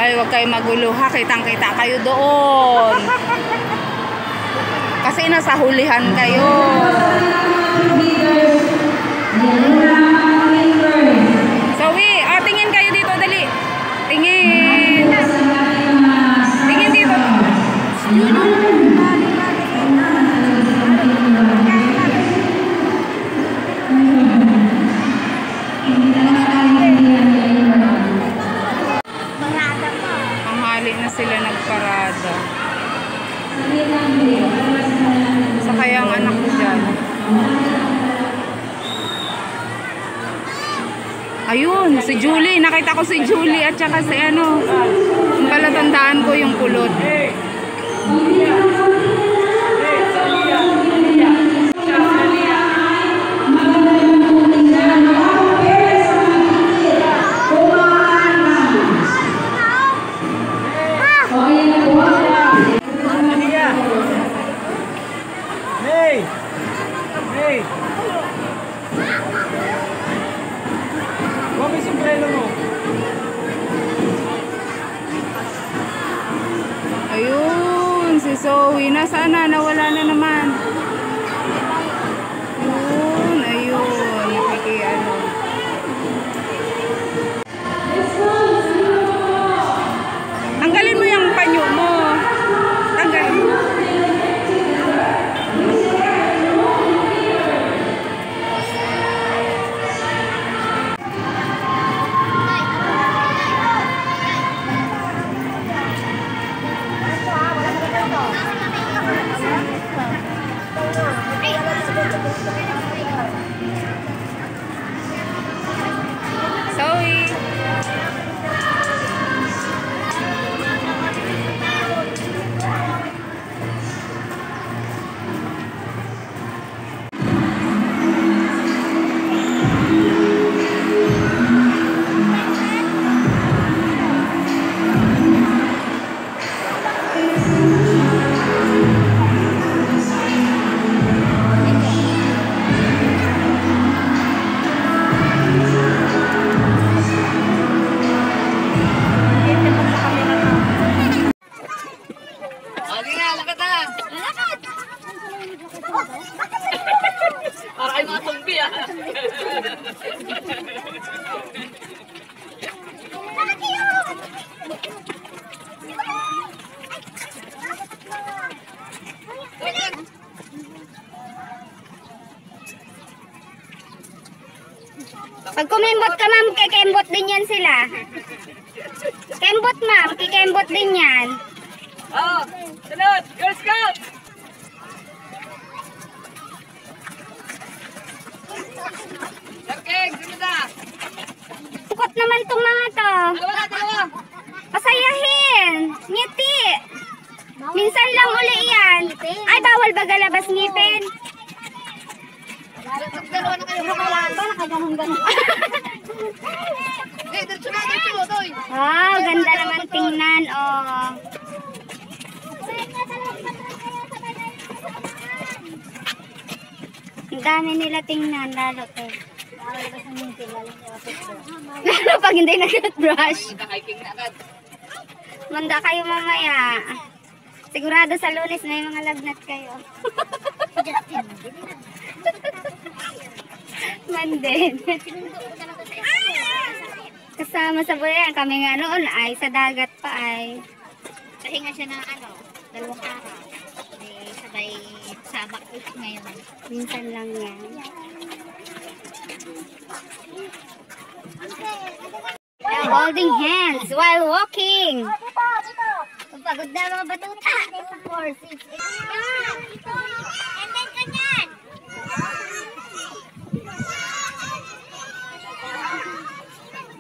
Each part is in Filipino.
Ay, huwag kayo magulo ha. Kitang-kita kayo doon. Kasi nasa hulihan kayo. Zoe, tingin kayo dito, dali. Tingin. Tingin dito. Tanghali na sila nagparada. Sa kaya ang anak ko dyan. Ayun, si Julie. Nakita ko si Julie at saka si ano. Yung palatandaan ko yung kulot. Ayun, si Zoe. Nasaan na? Nawala na naman. Ayun. Nakikiano. Tanggalin mo yung panyo mo. Tanggalin mo. Para kayo mga zombie ah. Pag kumimbot ka ma'am, kikembot din yan sila. Kembot ma'am, kikembot din yan. Oh, sunod! Girl Scout! Lakeng, sunod na! Bukot naman tong mga to. Dalawa! Pasayahin! Ngiti! Minsan lang uli yan. Ay, bawal ba galabas ngipin? Dalawa na kayo makalata, nakaganon-ganon. Eh, diretso mo, Toy! Wow, ganda naman tingnan, oh. Ang dami nila tingnan, lalo to. Lalo pag hindi nag-brush. Hiking na agad. Manda kayo mamaya. Sigurado sa Lunes may mga lagnat kayo. Manden. Kasama sa buyan, kami nga noon ay sa dagat pa ay. Pahinga siya ng 2 araw. Sabay sabak ulit ngayon. Minsan lang yan. Holding hands while walking. Pagod na mga batuta. 4, 6, 8. And then ganyan.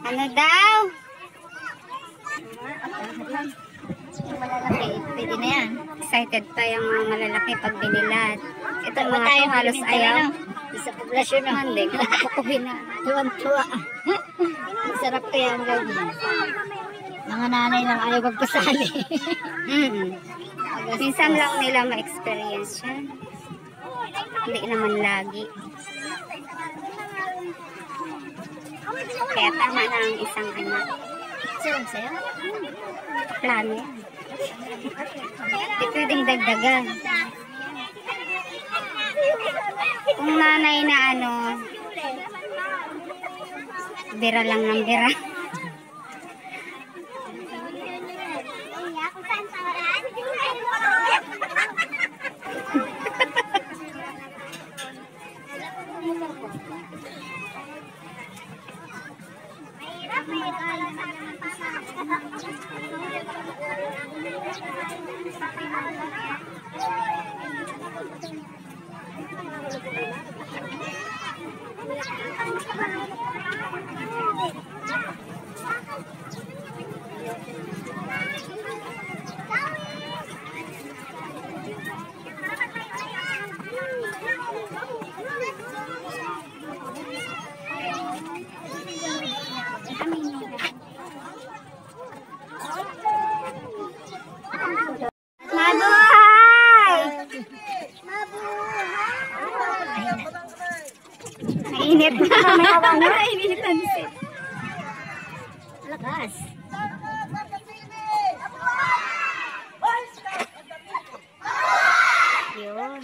Ano daw? Malalaki. Pwede na yan. Excited pa yung mga malalaki pag binilad. Ito Ano mga tayo to halos ayaw. Sa poblasyon na. Hindi, kukuhin na. Tuwan-tuwa. Masarap kaya ang gawin. Mga nanay lang ayaw magpasali. Minsan lang nila ma-experience yan. Hindi naman lagi. Kaya tama na ang isang anak. Sa'yo? Plano yan. Hindi pwedeng dagdagan. Kung nanay na ano, bira lang ng bira. Mainit na. May hawa na. Nainitan siya. Lakas. Yun.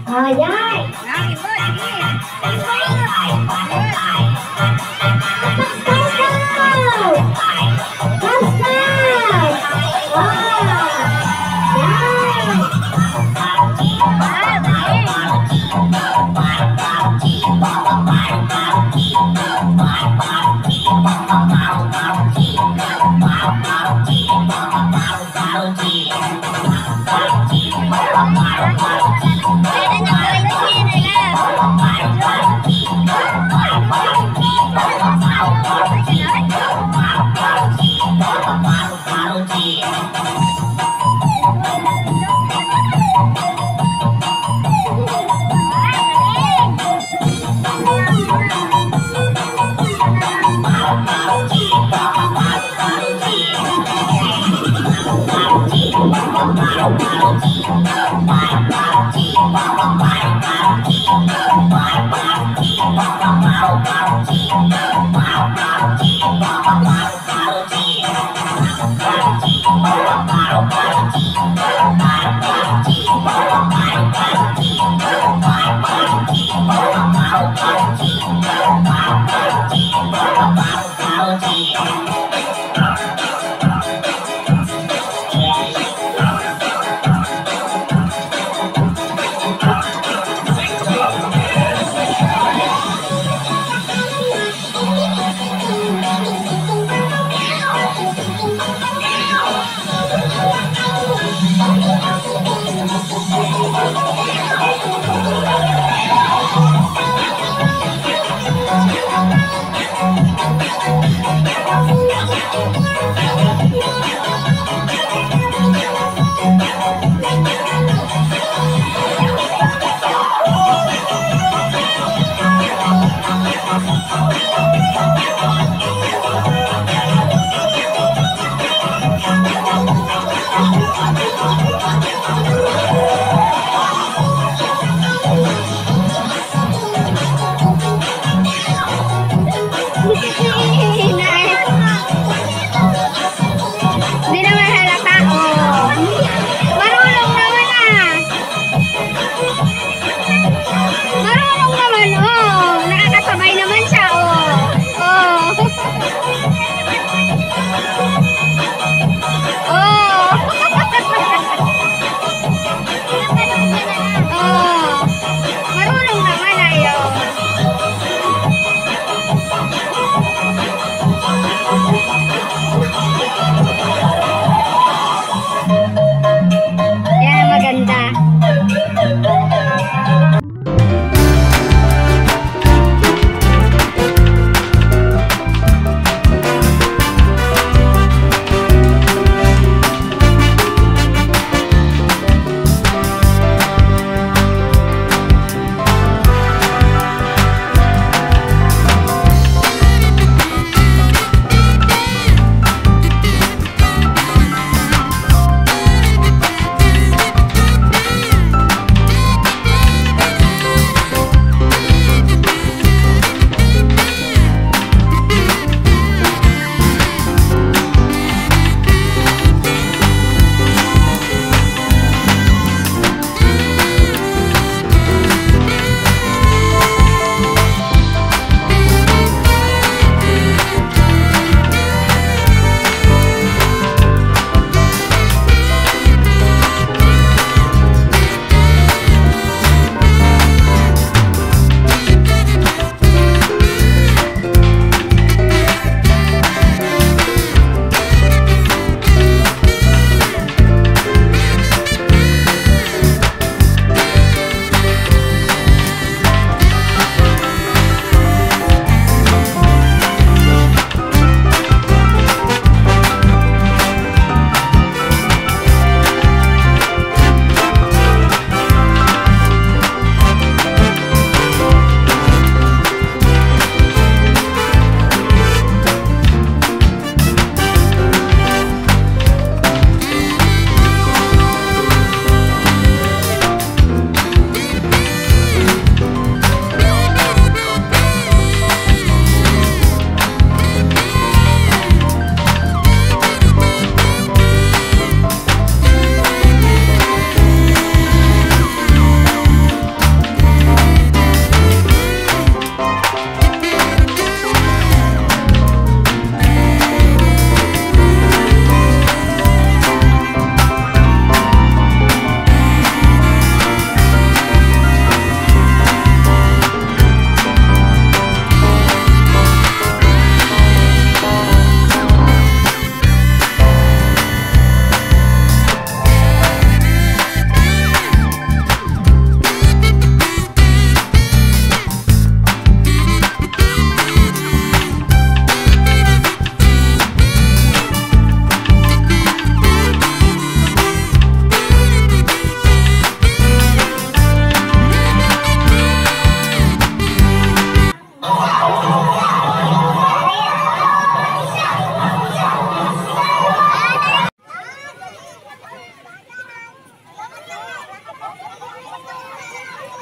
Ayan!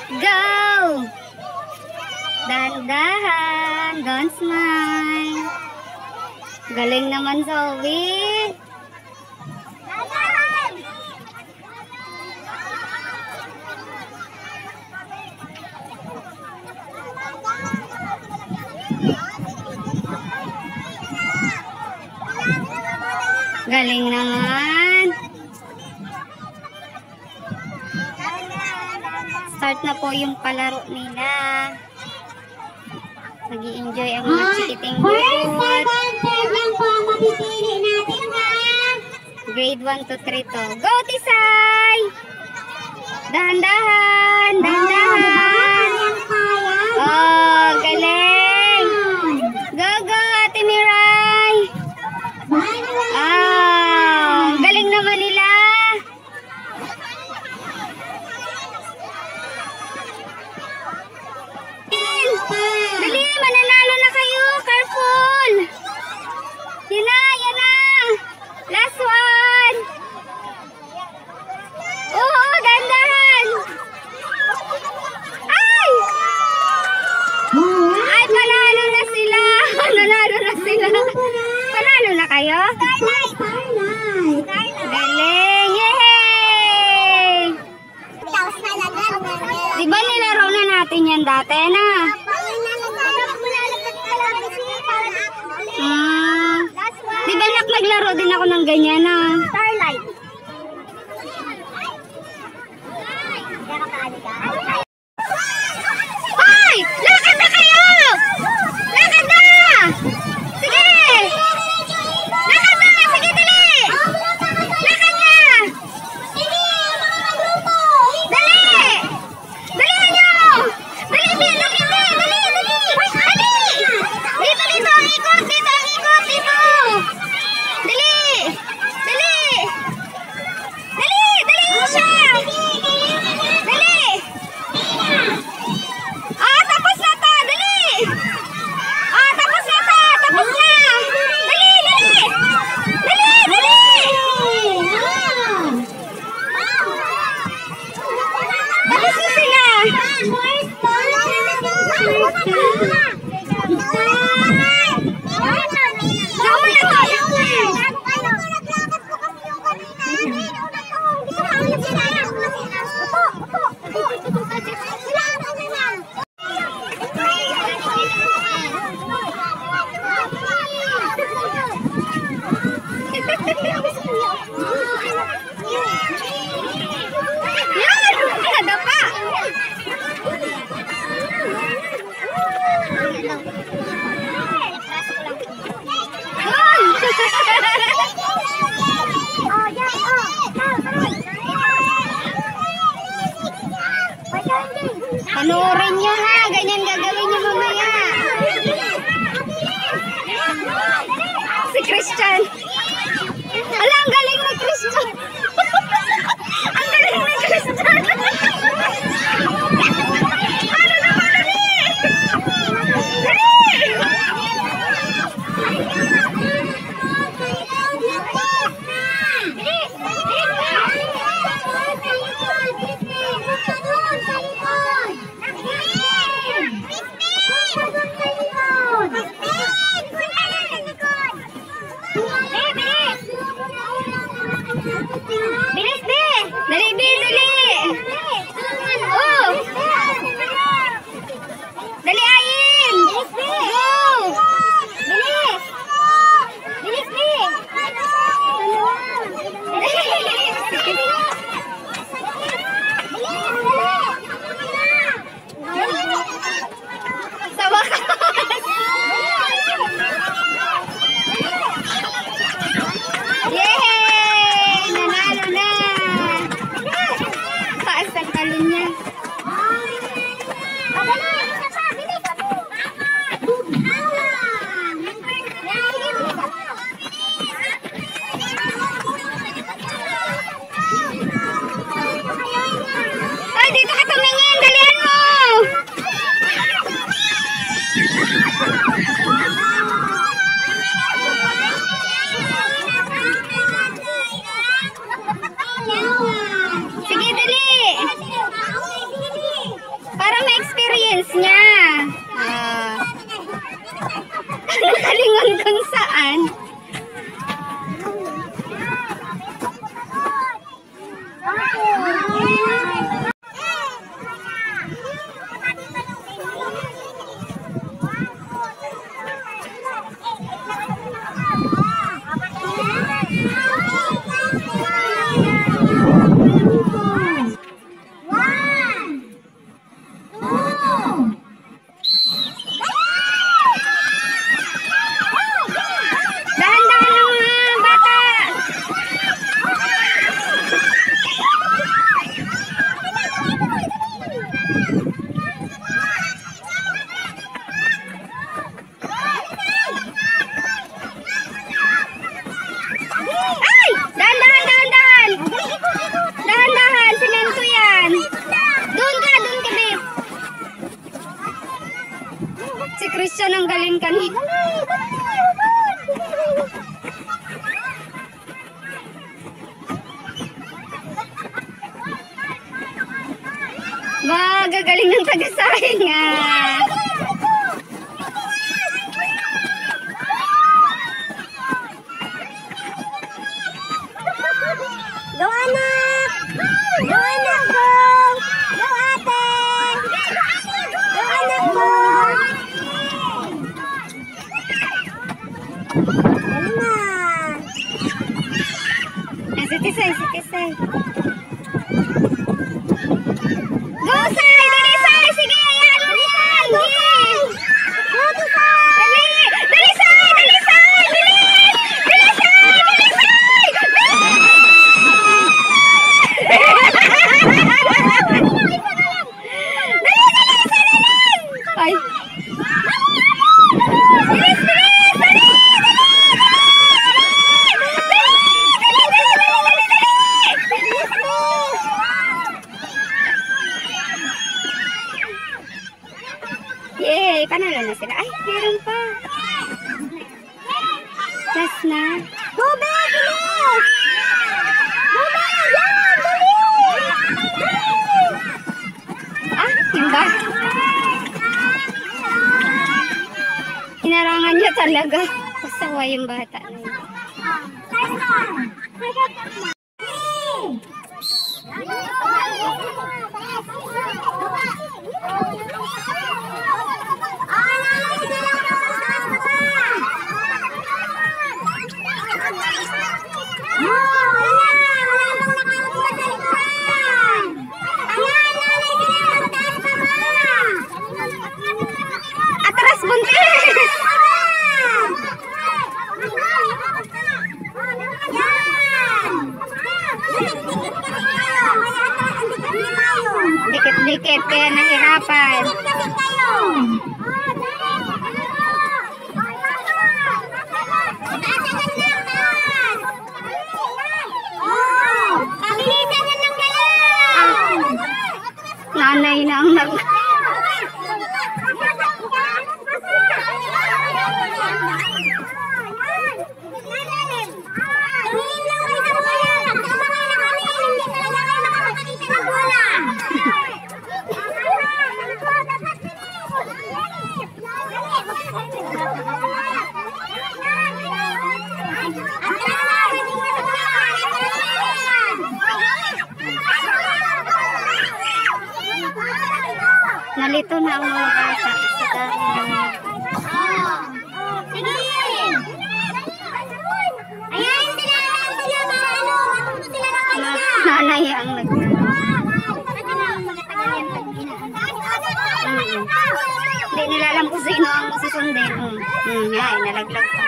Go! Dahan-dahan. Don't smile. Galing naman, Zoe. Dahan! Galing naman. Start na po yung palaro nila. Nag-i-enjoy ang mga chikiting First, bukod. second, third lang po ang mapipili natin, ha? Grade 1 to 3 to. Go, Tisay! Dahan-dahan! Dahan-dahan! Oh, galing! Go, go, Ate Miray! Ah, galing naman nila! Dali, mananalo na kayo! Careful! Yan na, yan na! Last one! Oo, dandahan! Ay! Ay, panalo na sila! Panalo na sila! Panalo na kayo? Galing! Yay! Diba nilaro na natin yan dati na? Diba naglaro din ako ng ganyan na? Starlight. Hoy! Lakad na kayo! Lakad na! Sige! Lakad na! Sige, dali! Lakad na! Dali! Dali nyo! Dali, dali, dali! Dali! Dali! Dito, dito! Ikot! Dito! Ikot! Dito! Dali! Dali! Dali! Dali siya! Dali! Ah, tapos na to! Dali! Ah, tapos na to! Tapos na! Dali! Dali! Dali! Dali! Tapos na sila! Nauna to! Yan! Nadapa! Panoorin nyo ha, ganyan gagawin nyo mamaya. Si Christian. Ala, ang galing ni Christian. Ang galing ni Christian. Ano naman dali? Dali! parents niya. Nakalingon kung saan. Si Christian ang galing kanina. Gagaling ng taga-sahing ah. Go anak! Go anak go! Go ate! Go anak go! Ano na? Sitisay. Go, Sai! Dali, Sai! Sige, yan! Yan! Dali, Sai! Dali, Sai! Bilis! Dali, Sai! Dali, Sai! Ay! Bilis! Dali! Yay! Panalo na sila. Ay, meron pa. Last na. Tubig! Bilis! Tubig! Yan! Bilis! Ah, yung ba? Inarangan niya talaga. Kasawa yung bata na yun. Atras buntis! Dikit-dikit kaya nahirapan. Nanay na ang nag... Nalito na ang mga bata sa dami. Nanay ang nag... Hindi nila alam kung sino ang susundin. Yan, nalaglag pa.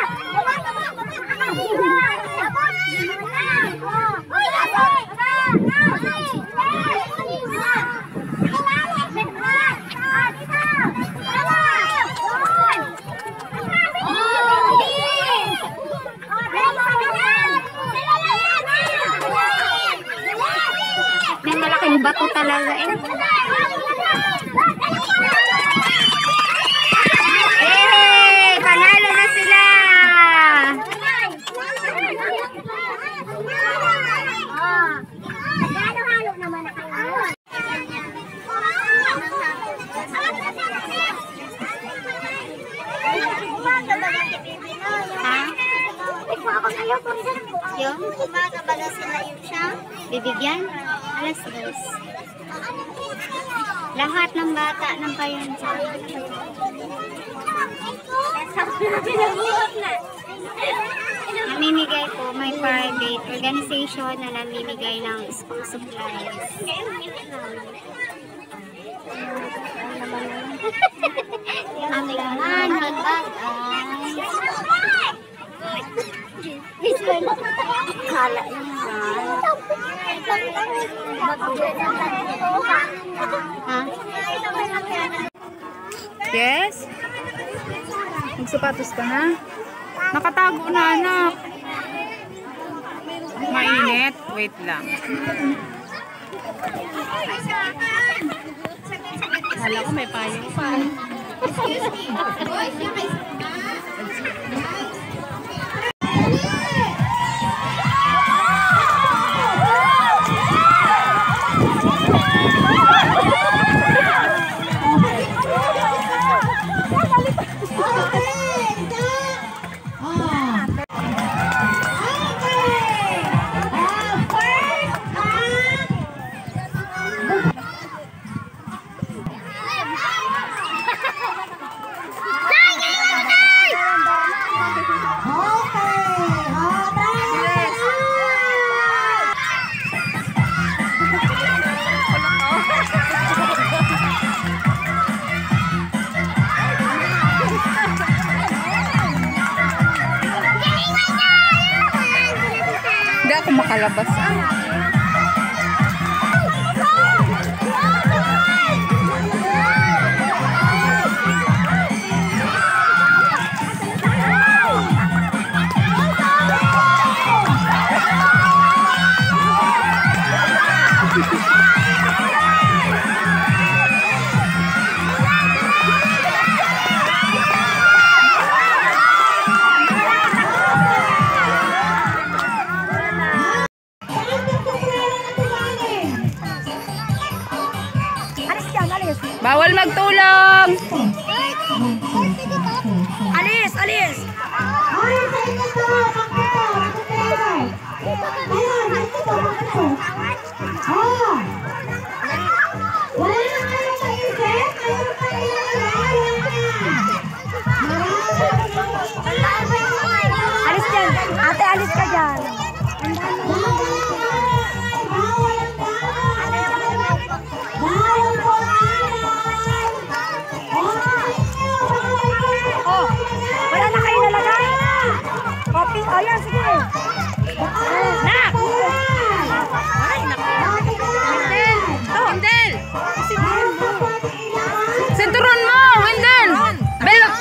May malaking bato talaga eh. Hey! Panalo na sila! Halo-halo naman na kayo. yung umaga ba na sila yung siya? Bibigyan? Alas 2. Lahat ng bata ng payon dyan. Namimigay po, may private organization na namimigay ng school supplies. Ang laman ng bagay. Kala naman. Ha? Yes? Magsapatos ka na? Nakatago na, anak. Mainit? Wait lang. Hala ko may payong pa. Hindi ako makalabas. Bawal magtulong! Alis! Alis! Alis dyan! Ate, alis ka dyan! Wala na kayo nalagay? Copy? O yan, sige. Nak! Ay, naku. Wendel! Sinturon mo! Wendel! Belt!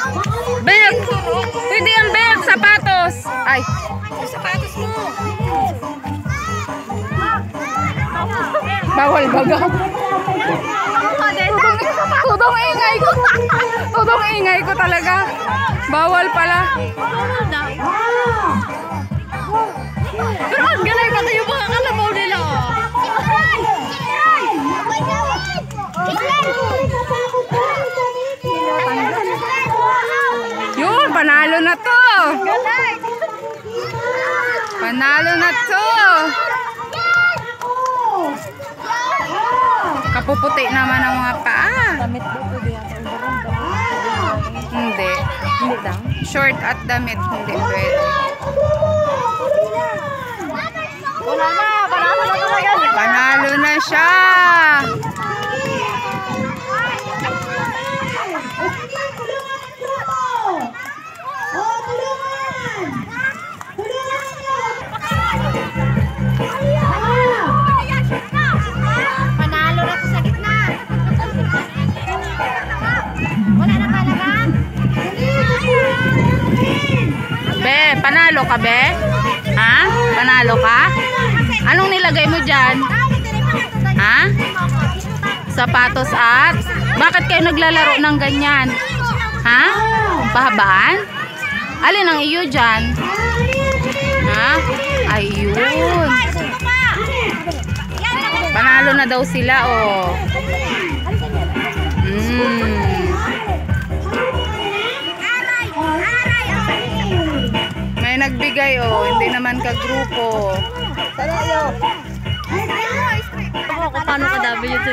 Belt! Hindi ang belt! Sapatos! Ay! Sapatos mo! Bawal baga. Tudong ingay ko. Tudong ingay ko talaga. Bawal pala. Pero ang galing na kayo mga kalabaw nila. Yun, panalo na to. Panalo na to. Kapuputi naman ang mga paa. Hindi. Short at damit. Hindi pwede. Wala na! Panalo na talaga! Panalo na siya. Panalo na to sa gitna! Wala na kalaban? Be, panalo ka, be? Ha? Panalo ka? Anong nilagay mo dyan? Ha? Sapatos at? Bakit kayo naglalaro ng ganyan? Ha? Pahabaan? Alin ang iyo dyan? Ha? Ayun. Panalo na daw sila, oh. May nagbigay bigay oh, hindi naman ka grupo.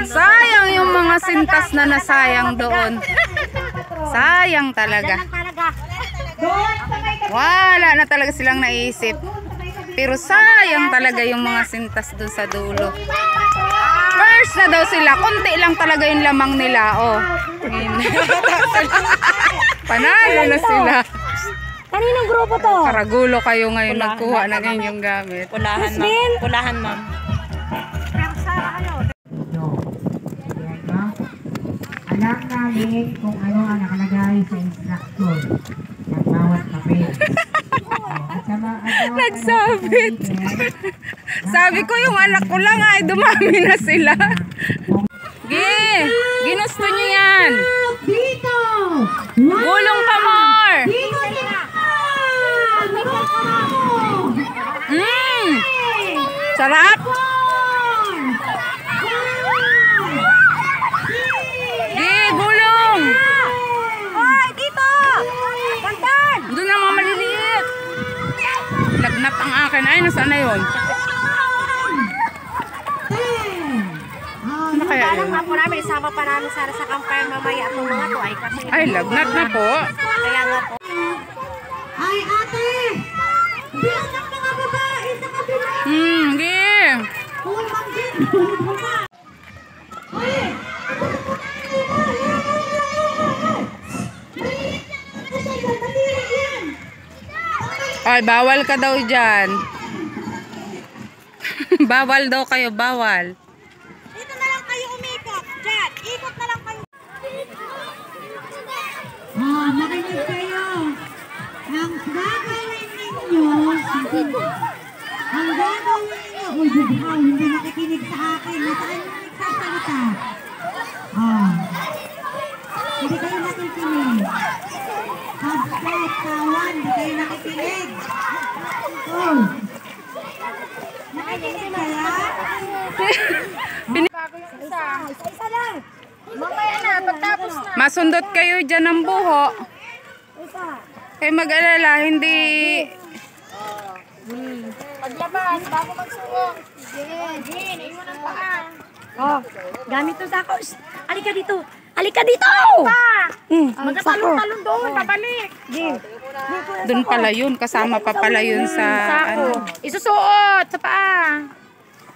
Sayang yung mga sintas na nasayang doon. Sayang talaga. Wala na talaga silang naisip. Pero sayang talaga yung mga sintas doon sa dulo. First na daw sila, konti lang talaga yung lamang nila. Oh. Panalo na sila. Kaninong grupo to? Karagulo kayo ngayon nagkuha ng inyong gamit. Pulahan, ma'am. Pulahan, ma'am. Alam namin kung ano ang nakalagay sa instruction ng bawat papel. Nagsabit. Sabi ko yung anak ko lang ay dumami na sila. Ginusto niyo yan. Dito! Gulong pa more. Dito nila! Sarap. Gulong. Hoy, dito! Pantan! Doon ang mga maliliit. Lagnat ang akin. Ay, nasaan na yun? Ano kaya yun? Ako namin, isama pa namin sana sa campfire mamaya itong mga to ay kasi... Ay, lagnat na po. Kaya nga po. Ay, ate! Bilang ng mga babae sa kabila! Game. Kulang din! Ay, bawal ka daw dyan. Bawal daw kayo, bawal. Dito na lang kayo umikot. Diyan, ikot na lang kayo. Makinig kayo. Ang gagawin ninyo, uy, bubhaw, hindi nakikinig sa akin. Nasaan yung nagsasalita? Hindi kayo nakikinig. Subscribe, kawan, hindi kayo nakikinig. Nakikinig kaya? Isa lang. Mamaya na, pagtapos na. Masundot kayo dyan ng buho. Kaya mag-alala, hindi... Paglabas, bago magsuot. Jin, iwan ang paa. Oh, gamit to sa ako. Shh, alika dito. Alika dito! Magkatalon-talon doon, pabalik. Jin. Doon pala yun, kasama pa pala yun sa... Ano. Isusuot sa paa.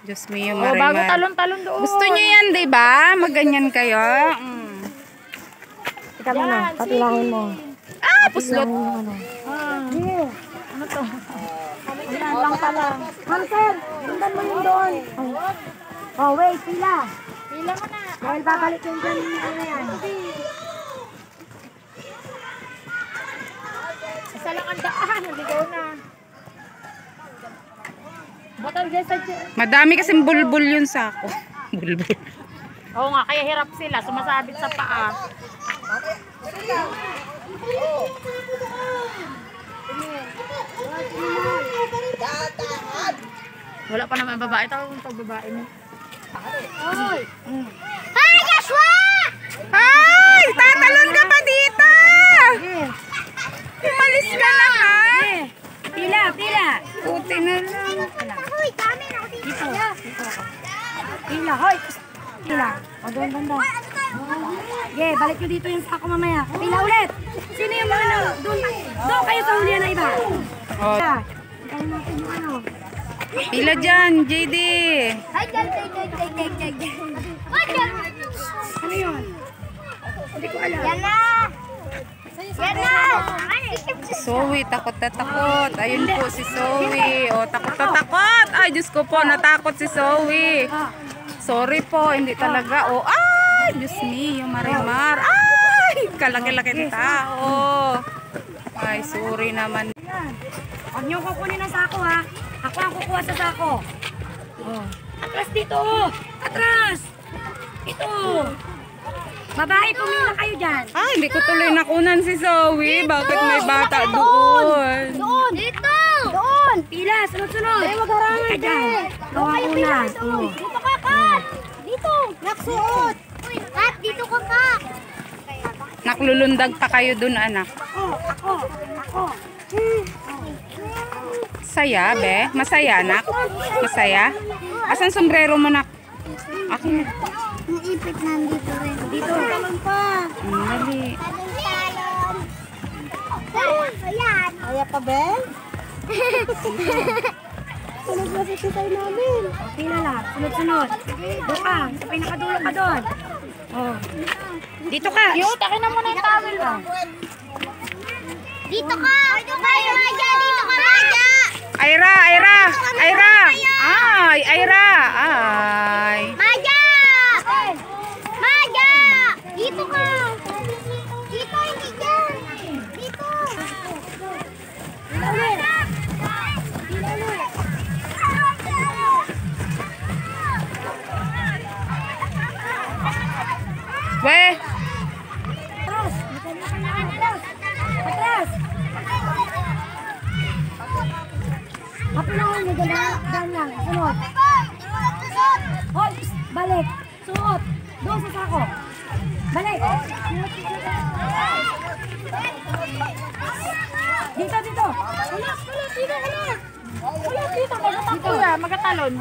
Diyos mio, Oh, bago Marimar. talon-talon doon. Gusto nyo yan, diba? Magganyan kayo. Ika muna, patulangin mo. Ah, puslot. Ano to? Ayan lang pala. Ma'am sir, sundan mo yun doon. Oh, wait, pila. Pila mo na. Dahil babalik yung dyan. Ano yan? Isa lang ang daan. Naligaw na. Batal guys sa dyan. Madami kasing bulbul yun sa ako. Bulbul. Oo nga, kaya hirap sila. Sumasabit sa paa. Wala pa naman babae. Tawag mo pag babae mo. Hi, Joshua! Ay! Tatalon ka pa dito! Umalis ka na ha! Pila, pila. Puti na lang. Uy, kami na ako dito. Pila, hoy. Pila. O, doon, banda. Okay, balik nyo dito yung sako mamaya. Pila ulit. Sino yung mga ano? Doon kayo sa hulihan na iba. Oh, Pila. Ikalim natin yung ano. pila dyan, JD. Ay, dyan. Ano yun? Hindi ko alam. Yan na. Yan na. Si Zoe, takot na takot. Ayun po si Zoe. O, takot na takot. Ay, Diyos ko po, natakot si Zoe. Sorry po, hindi talaga. O, ay, Diyos mio, Marimar. Ay, kalaki-laki tao. Ay, sorry naman. Huwag niyo kukunin ang sako ha. Ako ang kukuha sa sako. Oh. Atras dito. Atras. Ito. Babae, pumila kayo dyan. Ay, hindi ko tuloy nakunan si Zoe. Bakit may bata doon? Doon. Dito. Doon. Pila, sunod-sunod. Ay, mag-harangan dyan. Gawa una. Oh. Dito ka, Kat. Dito. Naksuot. Uy, Kat, dito ka, Kat. Naklulundag pa kayo doon, anak. Ako. masaya, be? Masaya, nak? Masaya? Asan sombrero mo, nak? Akin. Yung ipit nandito rin. Dito. Talon pa. Dali. Ayan. Kaya pa, Ben? Sunod na sa tayo namin. Okay na lang. Sunod-sunod. Doon ka. Sa pinakadulo ka doon. Oh. Dito ka. Cute, akin na muna yung towel mo. Dito ka. Dito ka, Maja. Dito ka, Maja. Aira, Aira, Aira. Ay, Aira. Ay. Maja. Maja. Dito ka. Dito, hindi dyan. Dito. We. Atras. Atras. Kapilawin niyo. Dyan lang. Sunod. Hoy, balik. Suot. Doon sa sako. Balik. Dito, dito. Ulit, dito, ulit. Ulit, dito. Dito ya, magatalon.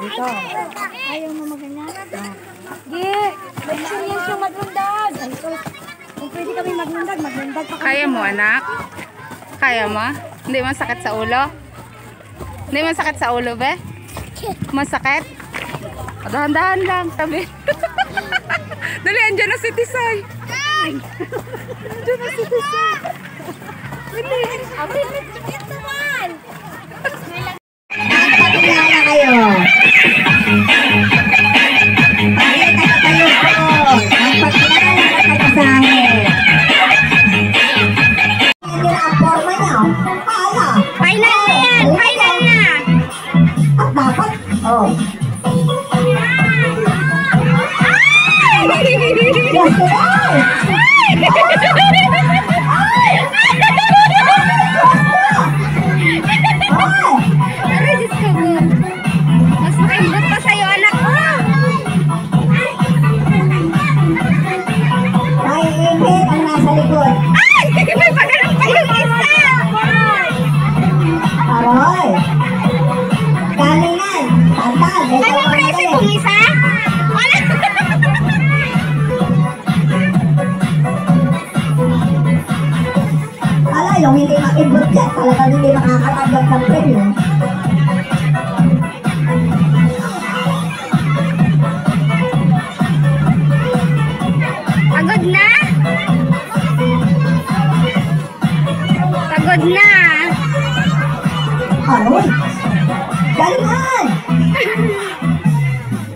Dito. Ayaw mo maganyan? Gi, mag-experience yung maglundag. Kung pwede kami maglundag pa kami. Kaya mo, anak? Kaya mo? Hindi man sakit sa ulo? Hindi man sakit sa ulo, be? Masakit? Dahan-dahan lang, tabi. Dali, andyan na si Tisay. Andyan na si Tisay. Dali. Ito man! Pagkakilala kayo. Tayo po. Ang pagkilala ka tayo sa akin. Hindi na ang forma niya. Paala. Final na yan. Final na. At dapat, oh. Yes, Mas makimbot pa sa'yo, anak ko. may ingit ang nasa likod. Ay! May pagano'n pa yung isa. Aroy. Galingan. Tantag. Ano presi kung isa? Wala. Ala, yung hindi makibot yan. Talagang hindi makakatanggap ng premyo. Pagod na? Pagod na. Aroy. Galingan.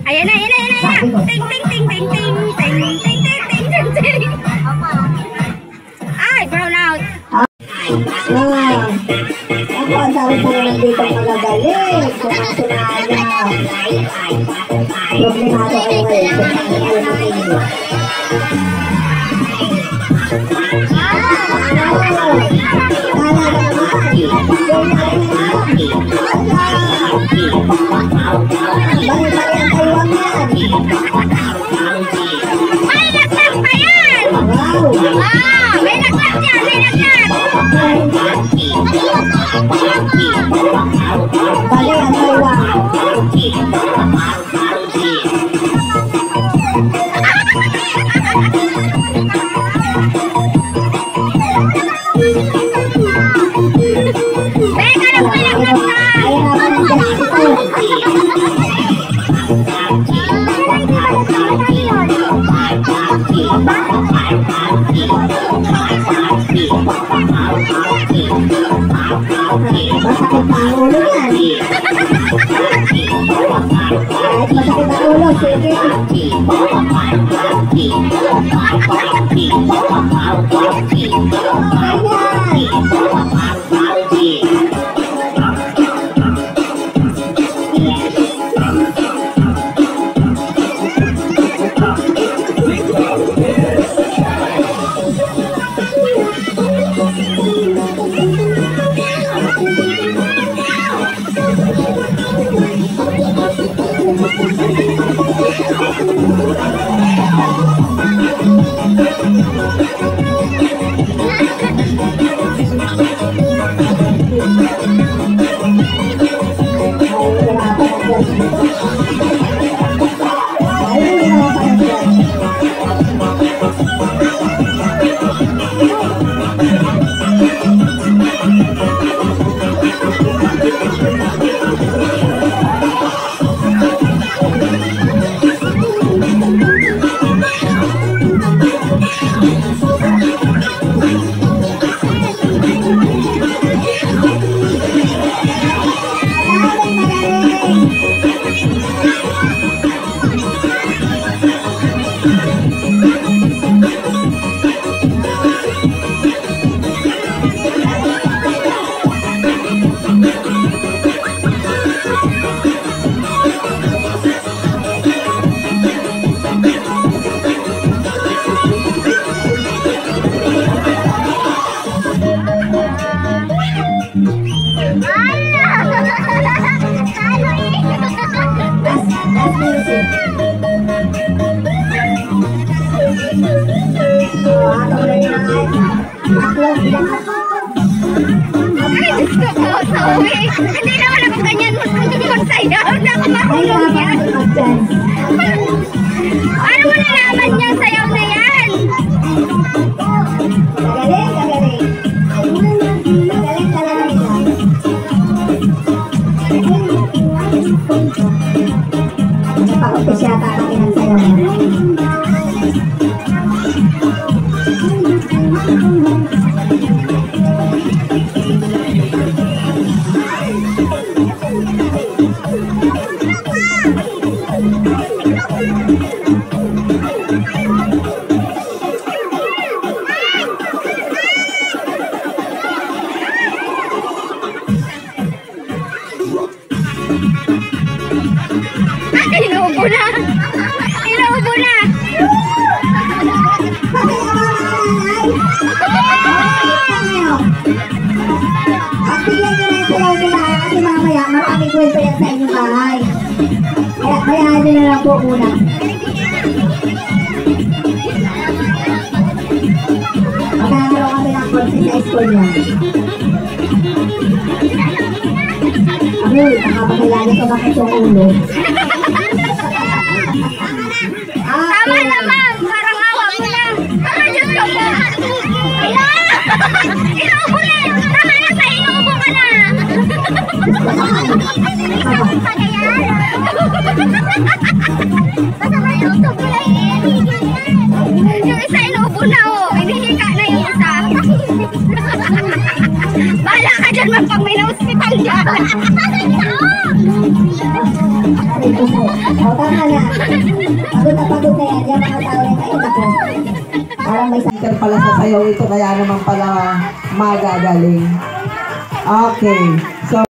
Ayan na, ayan na, ayan na. Ting, ting, ting, ting, ting, ting, ting, ting, ting, ting, ting. Ay, brown out. Ako ang sabi po naman dito magagaling. Sunaya. Problemado kayo ngayon. May naglag pa yan. Ah, may naglag yan, may naglag. Bali ang taiwan. Teka lang, may naglag na. Ayun ako ng ito. Masakit pa ang ulo yan. Kahit masakit ang ulo, sige. Ayan. Ay, gusto ko, Zoe. Hindi naman ako ganyan magsayaw. Hindi ako marunong yan. Ano mo nalaman niya sayaw na yan? Gagaling, gagaling. Gagaling talaga nila. Napaka-umpis yata ang aking sayaw niya. Inuubo na! Inuubo na! At bigyan nyo na yung sayaw nila kasi mamaya maraming kwento yan sa inyong bahay. Kaya bayaan nyo na lang po muna. Magkakaroon kami ng concert sa school niya. Amoy, nakapagayari ko bakit yung ulo. Tama na, ma'am! Parang awa mo na! Ay, Diyos ko po! Inuubo na! Tama na sa inuubo ka na! Yung isa inuubo na, oh! Hinihika na yung isa! Bahala ka dyan, ma'am, pag may na-hospital dyan! O, tama na. Pagod na yan. Yung mga tao yung nakita ko. Parang may Teacher pala sa sayaw ito, kaya naman pala magagaling. Okay.